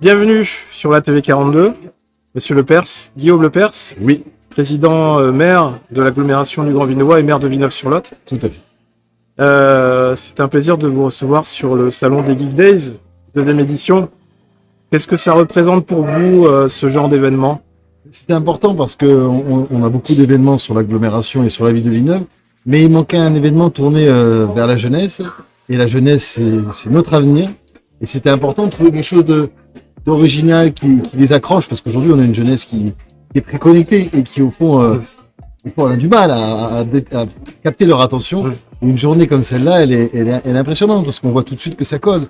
Bienvenue sur la TV 42, Monsieur Lepers, Guillaume Lepers, Oui, président maire de l'agglomération du Grand Villenois et maire de Villeneuve-sur-Lot. tout à fait. C'est un plaisir de vous recevoir sur le salon des Geek Days, deuxième édition. Qu'est-ce que ça représente pour vous, ce genre d'événement? C'était important parce qu'on a beaucoup d'événements sur l'agglomération et sur la ville de Villeneuve, mais il manquait un événement tourné vers la jeunesse. Et la jeunesse, c'est notre avenir. Et c'était important de trouver quelque chose d'original qui les accroche, parce qu'aujourd'hui, on a une jeunesse qui est très connectée et qui, au fond, on a du mal à capter leur attention. Une journée comme celle-là, elle est impressionnante parce qu'on voit tout de suite que ça colle.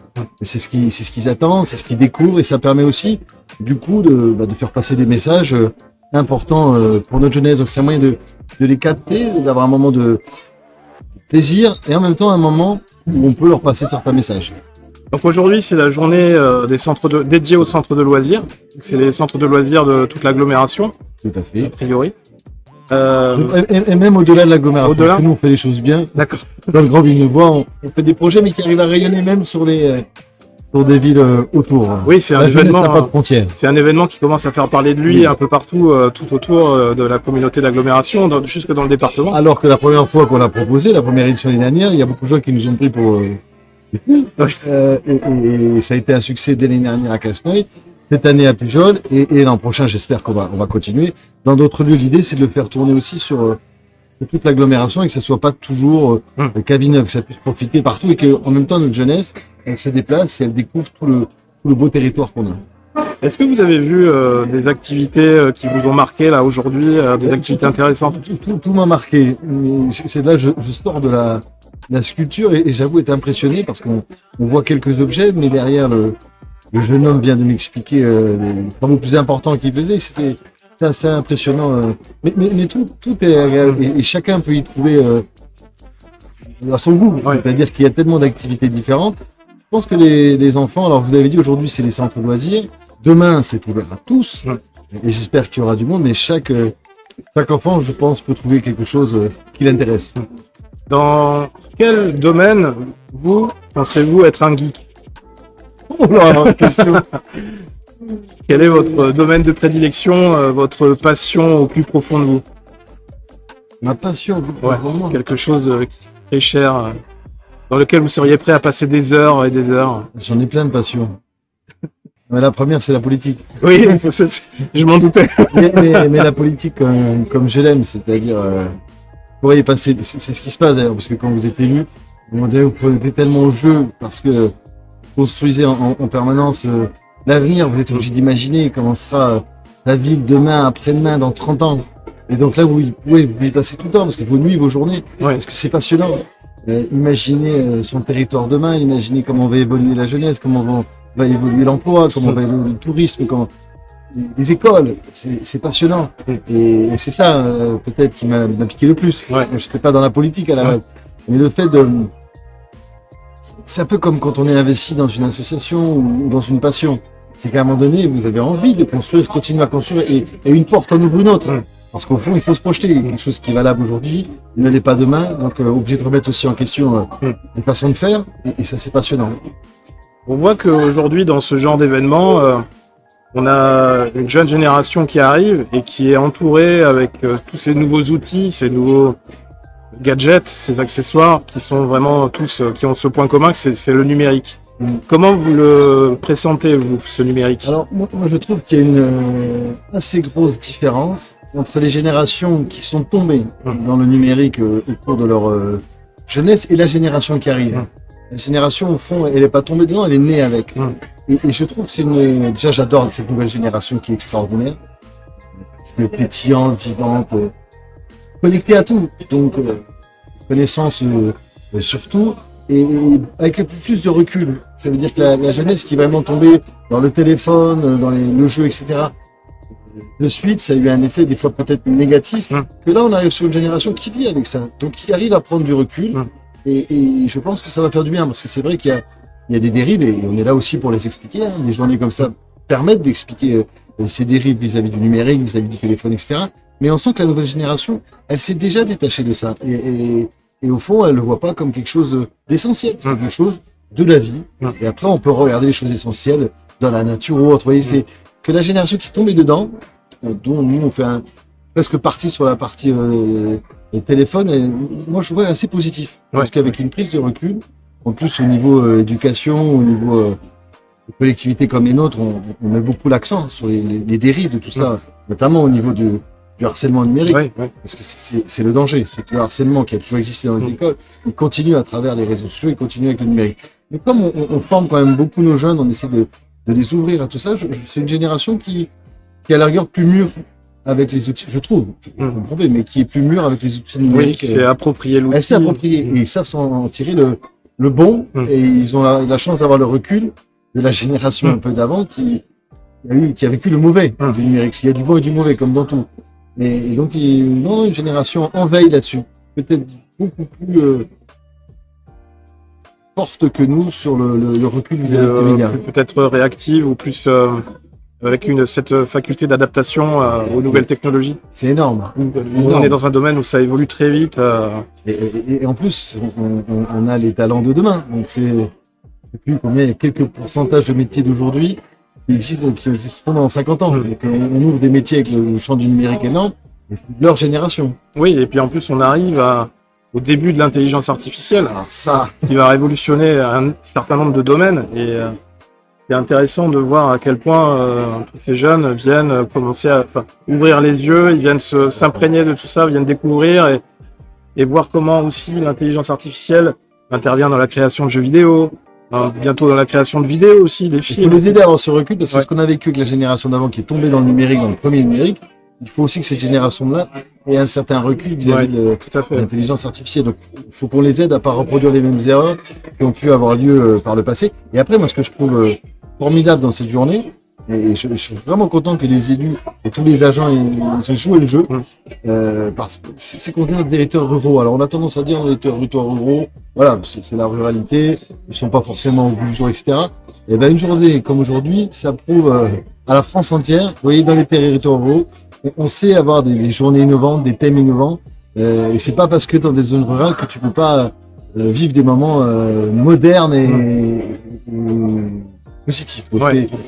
Et c'est ce qu'ils attendent, c'est ce qu'ils découvrent, et ça permet aussi, du coup, de faire passer des messages importants pour notre jeunesse. Donc c'est un moyen de les capter, d'avoir un moment de plaisir et en même temps un moment où on peut leur passer certains messages. Donc aujourd'hui, c'est la journée dédiée aux centres de loisirs. C'est les centres de loisirs de toute l'agglomération, Tout à fait. a priori. Et même au-delà de l'agglomération, Au-delà parce que nous on fait les choses bien. D'accord. Dans le Grand Villenois, on fait des projets mais qui arrivent à rayonner même sur des villes autour. Oui, c'est un La jeunesse événement. n'a pas de frontières. C'est un événement qui commence à faire parler de lui un peu partout, tout autour de la communauté d'agglomération, jusque dans le département. Alors que la première fois qu'on l'a proposé, la première édition l'année dernière, il y a beaucoup de gens qui nous ont pris pour des fous. Oui. Et ça a été un succès dès l'année dernière à Casseneuil, cette année à Pujol, et l'an prochain, j'espère qu'on va continuer. Dans d'autres lieux, l'idée, c'est de le faire tourner aussi sur toute l'agglomération et que ça soit pas toujours qu'à Villeneuve, que ça puisse profiter partout et qu'en même temps, notre jeunesse, elle se déplace et elle découvre tout le beau territoire qu'on a. Est-ce que vous avez vu des activités qui vous ont marqué là aujourd'hui, des activités intéressantes? Tout m'a marqué. C'est là, je sors de la sculpture et j'avoue être impressionné parce qu'on voit quelques objets, mais derrière le jeune homme vient de m'expliquer les travaux plus importants qu'il faisait. C'était assez impressionnant. Mais tout est agréable et chacun peut y trouver à son goût. Ouais. C'est-à-dire qu'il y a tellement d'activités différentes. Je pense que les enfants, alors vous l'avez dit, aujourd'hui c'est les centres loisirs. Demain c'est ouvert à tous. Ouais. Et j'espère qu'il y aura du monde, mais chaque enfant, je pense, peut trouver quelque chose qui l'intéresse. Dans quel domaine, vous, pensez-vous être un geek? Oh là, question. Quel est votre domaine de prédilection, votre passion au plus profond de vous? Ma passion, Ouais, vraiment. quelque chose qui est très cher, dans lequel vous seriez prêt à passer des heures et des heures. J'en ai plein de passions. Mais la première, c'est la politique. Oui, je m'en doutais. Mais la politique, comme je l'aime, c'est-à-dire, vous pourrez y passer. C'est ce qui se passe d'ailleurs, parce que quand vous êtes élu, vous prenez tellement au jeu, parce que vous construisez en permanence l'avenir, vous êtes obligé d'imaginer comment sera la ville demain, après-demain, dans 30 ans. Et donc là, vous pouvez y passer tout le temps, parce que vos nuits, vos journées, Ouais. parce que c'est passionnant. Imaginez son territoire demain, imaginez comment va évoluer la jeunesse, comment va évoluer l'emploi, comment va évoluer le tourisme, les écoles, c'est passionnant. Et c'est ça, peut-être, qui m'a piqué le plus. Ouais. Je n'étais pas dans la politique à la base. Mais le fait de... C'est un peu comme quand on est investi dans une association ou dans une passion. C'est qu'à un moment donné, vous avez envie de construire, continuer à construire, et une porte en ouvre une autre. Parce qu'au fond, il faut se projeter. Quelque chose qui est valable aujourd'hui ne l'est pas demain. Donc, obligé de remettre aussi en question les façons de faire. Et ça, c'est passionnant. On voit qu'aujourd'hui, dans ce genre d'événement, on a une jeune génération qui arrive et qui est entourée avec tous ces nouveaux outils, ces nouveaux gadgets, ces accessoires qui sont vraiment tous, qui ont ce point commun, c'est le numérique. Comment vous le pressentez, vous, ce numérique? Alors, moi, je trouve qu'il y a une assez grosse différence entre les générations qui sont tombées dans le numérique au cours de leur jeunesse et la génération qui arrive. La génération, au fond, elle n'est pas tombée dedans, elle est née avec. Et je trouve que c'est une... Déjà, j'adore cette nouvelle génération qui est extraordinaire. C'est pétillante, vivante, connectée à tout. Donc, connaissance surtout. Et avec un peu plus de recul. Ça veut dire que la jeunesse qui est vraiment tombée dans le téléphone, dans le jeu, etc. De suite, ça a eu un effet des fois peut-être négatif. Que là, on arrive sur une génération qui vit avec ça. Donc, qui arrive à prendre du recul. Et je pense que ça va faire du bien. Parce que c'est vrai qu'il y a des dérives et on est là aussi pour les expliquer. Hein. Des journées comme ça permettent d'expliquer ces dérives vis-à-vis du numérique, vis-à-vis du téléphone, etc. Mais on sent que la nouvelle génération, elle s'est déjà détachée de ça. Et au fond, elle ne le voit pas comme quelque chose d'essentiel. C'est quelque chose de la vie. Et après, on peut regarder les choses essentielles dans la nature ou autre. Vous voyez, c'est que la génération qui est tombée dedans, dont nous on fait presque partie sur la partie téléphone, et moi je vois assez positif. Parce qu'avec une prise de recul, en plus au niveau éducation, au niveau collectivité comme les nôtres, on met beaucoup l'accent sur les dérives de tout ça, notamment au niveau du harcèlement numérique. Parce que c'est le danger, c'est que le harcèlement qui a toujours existé dans les écoles, il continue à travers les réseaux sociaux, il continue avec le numérique. Mais comme on forme quand même beaucoup nos jeunes, on essaie de les ouvrir à tout ça, c'est une génération qui à la rigueur plus mûre avec les outils, je trouve, mais qui est plus mûre avec les outils numériques. Oui, qui s'est approprié l'outil. Elle s'est appropriée et ils savent s'en tirer le bon, et ils ont la chance d'avoir le recul de la génération un peu d'avant qui a vécu le mauvais du numérique. Il y a du bon et du mauvais, comme dans tout. Et donc, une génération en veille là-dessus. Peut-être beaucoup plus forte que nous sur le recul vis-à-vis des médias. Peut-être réactive ou plus avec cette faculté d'adaptation aux nouvelles technologies. C'est énorme. On est dans un domaine où ça évolue très vite. Et en plus, on a les talents de demain. Donc c'est plus combien il y a quelques pourcentages de métiers d'aujourd'hui qui existeront dans 50 ans. Donc on ouvre des métiers avec le champ du numérique énorme, et c'est de leur génération. Oui, et puis en plus on arrive au début de l'intelligence artificielle, qui va révolutionner un certain nombre de domaines. Et c'est intéressant de voir à quel point tous ces jeunes viennent commencer à ouvrir les yeux, ils viennent s'imprégner de tout ça, viennent découvrir et voir comment aussi l'intelligence artificielle intervient dans la création de jeux vidéo, bientôt dans la création de vidéos aussi, des films. Il faut les aider à avoir ce recul, parce que ce qu'on a vécu avec la génération d'avant qui est tombée dans le numérique, dans le premier numérique, il faut aussi que cette génération-là ait un certain recul vis-à-vis de l'intelligence artificielle. Donc, il faut qu'on les aide à ne pas reproduire les mêmes erreurs qui ont pu avoir lieu par le passé. Et après, moi, ce que je trouve formidable dans cette journée, et je suis vraiment content que les élus et tous les agents ils jouent le jeu, parce que c'est qu'on est dans des territoires ruraux. Alors on a tendance à dire dans les territoires ruraux, voilà, c'est la ruralité, ils sont pas forcément au bout du jour, etc. Et ben une journée comme aujourd'hui, ça prouve à la France entière, vous voyez, dans les territoires ruraux, on sait avoir des journées innovantes, des thèmes innovants, et c'est pas parce que dans des zones rurales que tu peux pas vivre des moments modernes et positif. Donc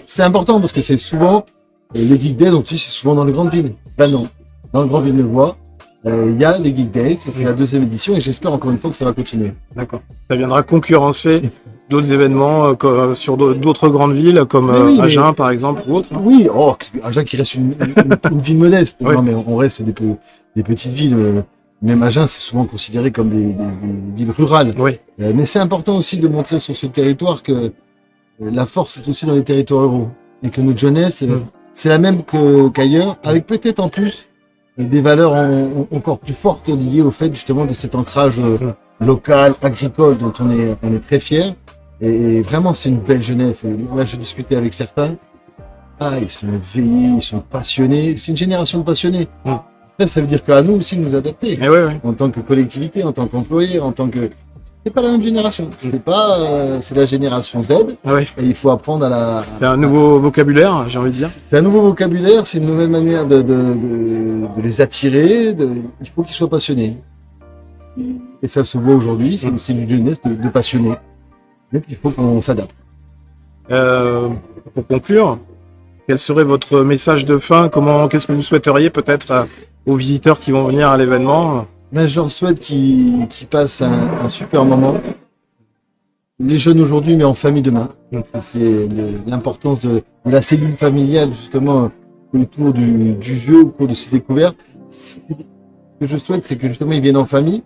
c'est important parce que c'est souvent les Geek Days, donc c'est souvent dans les grandes villes. Ben non, dans les grandes villes de voix, il y a les Geek Days, c'est la 2e édition et j'espère encore une fois que ça va continuer. D'accord. Ça viendra concurrencer d'autres événements sur d'autres grandes villes comme Agen par exemple ou autre. Oui, Agen qui reste une ville modeste. Non mais on reste des petites villes. Même Agen, c'est souvent considéré comme des villes rurales. Mais c'est important aussi de montrer sur ce territoire que la force est aussi dans les territoires ruraux et que notre jeunesse, c'est la même qu'ailleurs, avec peut-être en plus des valeurs encore plus fortes liées au fait justement de cet ancrage local, agricole dont on est très fiers. Et vraiment, c'est une belle jeunesse. Et là, je discutais avec certains. Ils sont éveillés, ils sont passionnés. C'est une génération de passionnés. Après, ça veut dire qu'à nous aussi de nous adapter en tant que collectivité, en tant qu'employé, en tant que... C'est pas la même génération. C'est la génération Z. Et il faut apprendre à C'est un nouveau vocabulaire, j'ai envie de dire. C'est un nouveau vocabulaire, c'est une nouvelle manière de les attirer. Il faut qu'ils soient passionnés. Et ça se voit aujourd'hui, c'est une jeunesse de passionnés. Donc il faut qu'on s'adapte. Pour conclure, quel serait votre message de fin? Qu'est-ce que vous souhaiteriez peut-être aux visiteurs qui vont venir à l'événement? Je leur souhaite qu'ils passent un super moment. Les jeunes aujourd'hui, mais en famille demain. C'est l'importance de la cellule familiale, justement, autour du jeu, au cours de ces découvertes. Ce que je souhaite, c'est que justement, ils viennent en famille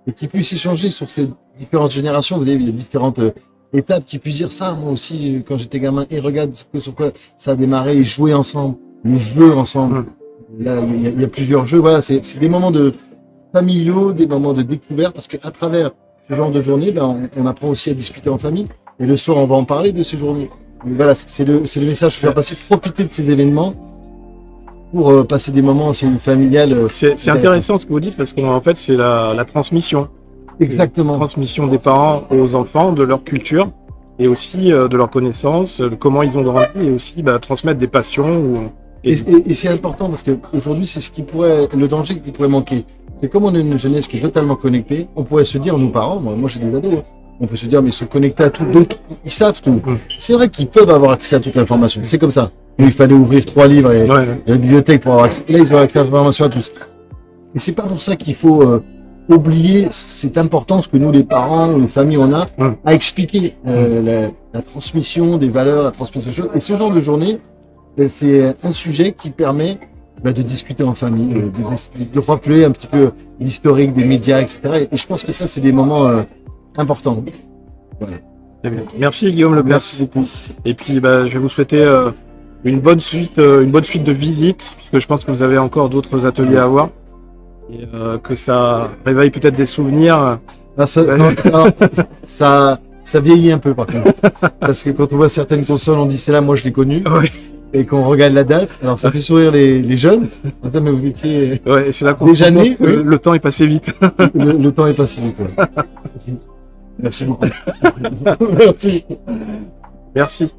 et qu'ils puissent échanger sur ces différentes générations. Vous avez il y a différentes étapes, qu'ils puissent dire ça. Moi aussi, quand j'étais gamin, et regarde sur quoi ça a démarré, et jouer ensemble, le jeu ensemble. Là, il y a plusieurs jeux. Voilà, c'est des moments familiaux, des moments de découverte, parce qu'à travers ce genre de journée, on apprend aussi à discuter en famille. Et le soir, on va en parler de ces journées. Donc voilà, c'est le message que je vais passer, profiter de ces événements pour passer des moments familiales. C'est intéressant ce que vous dites, parce qu'en fait, c'est la transmission. Exactement. La transmission des parents aux enfants, de leur culture, et aussi de leurs connaissances, de comment ils ont grandi, et aussi transmettre des passions. Et c'est important, parce qu'aujourd'hui, c'est le danger qui pourrait manquer. C'est comme on a une jeunesse qui est totalement connectée, on pourrait se dire, nous parents, moi j'ai des ados, on peut se dire, mais ils sont connectés à tout, donc ils savent tout. C'est vrai qu'ils peuvent avoir accès à toute l'information, c'est comme ça. Nous, il fallait ouvrir 3 livres et la bibliothèque pour avoir accès. Là, ils ont accès à l'information à tous. Et c'est pas pour ça qu'il faut oublier cette importance que nous, les parents ou les familles, on a à expliquer la transmission des valeurs, la transmission des choses. Et ce genre de journée, ben, c'est un sujet qui permet de discuter en famille, de rappeler un petit peu l'historique des médias, etc. Et je pense que ça, c'est des moments importants. Voilà. Merci Guillaume Lepers. Merci beaucoup. Et puis je vais vous souhaiter une bonne suite de visites, puisque je pense que vous avez encore d'autres ateliers à voir. Et que ça réveille peut-être des souvenirs. Ah, ça vieillit un peu par contre. Parce que quand on voit certaines consoles, on dit c'est là, moi je l'ai connu. Ouais. Et qu'on regarde la date, alors ça fait sourire les jeunes. Attends, mais vous étiez c'est là qu'on déjà né. Le temps est passé vite. Le temps est passé vite. Ouais. Merci beaucoup. Merci. Merci.